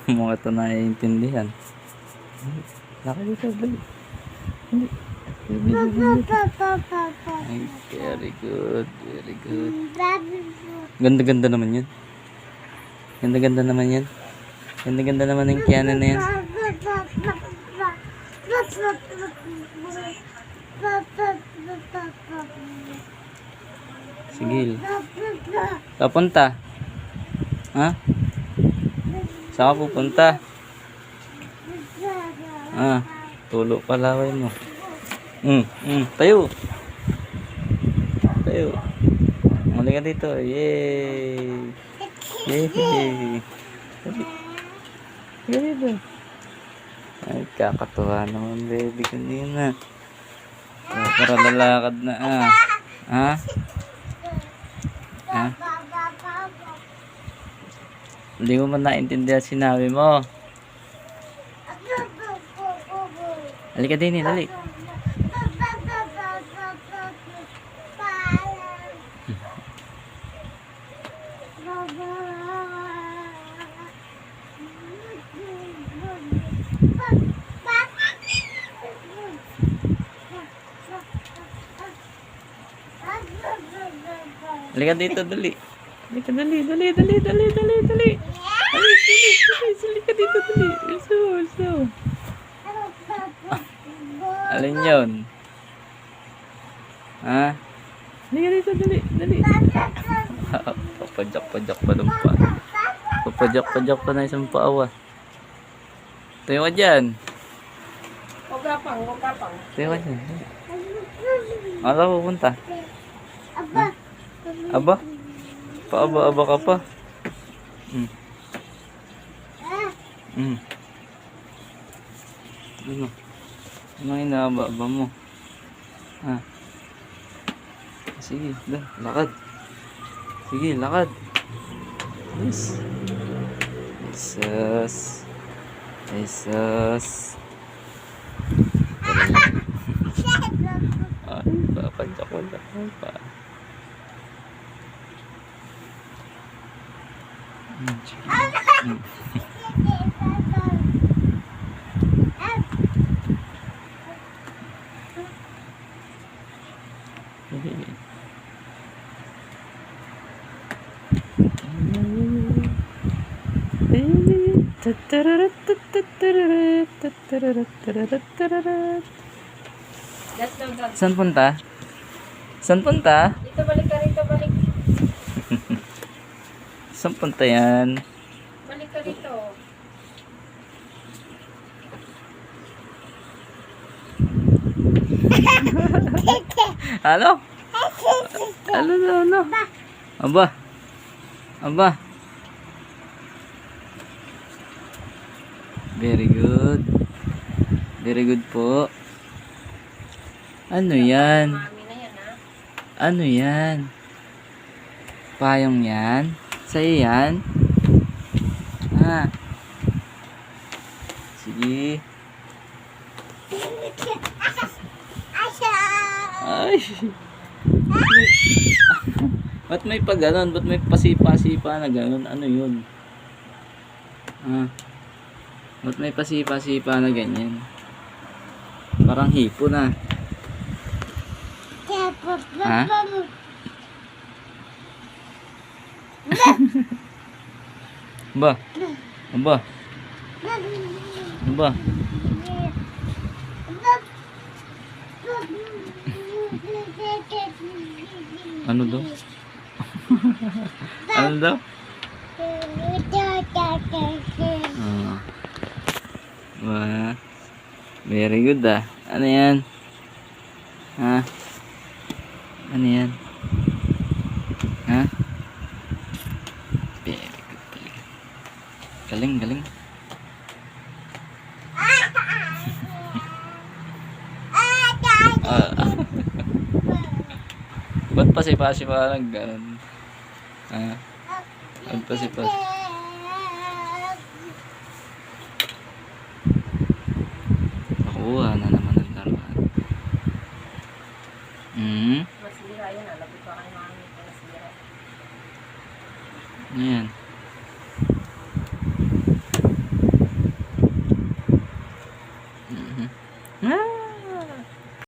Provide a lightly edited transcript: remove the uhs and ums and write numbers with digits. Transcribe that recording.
Mga ito naiintindihan. Laki dito, dali. Hindi. Ay, very good, very good. Ganda-ganda naman yun. Ganda-ganda naman yan. Ganda-ganda naman yung Kiana na yan. Sige. Papunta. Ha? Saan ka pupunta? Tulo palaway mo. Tayo. Tayo. Muli ka dito. Yay! Yay! Dali. Sige dito. Ay, kakatuwa naman, baby kanina. Para lalakad na, Ha? Ha? Hindi mo man naintindihan sinabi mo. Halika din, dali. Halika dito, dali. Halika, dali. Halika dito, dali. Iso. Alin yun? Ha? Halika dito, dali. Papadyak pa ng pa. Papadyak pa na isang paawa. Tayo ka dyan. Huwag kapang. Tayo ka dyan. Ano pupunta? Aba? Paaba ka pa. Ano? Anong inaaba-aba mo? Sige, lakad. Sige, lakad. Yes. Jesus. Ay, papadyak pa. Saan punta? Dito, balik ka rito, balik. Saan punta yan? Balik ka rito. Ano? Ano? Aba. Very good. Very good po. Ano yan? Mami na yan, ha? Ano yan? Payong yan? Sa'yo yan? Sige. Ay. Ba't may pa ganon? Ba't may pasipa-sipa na ganon? Ano yun? Ba't may pasipa-sipa na ganyan? Parang hipo na. Ha? Aba. Ano daw? Ano daw? Very good Ano yan? Ano yan? Very good talaga. Galing. Ba't pasipa-sipa lang ganun? Ba't pasipa? Nakuha na naman ang laruan. Masira yan, lapit pa kay mami. Masira. Ayan. Ah,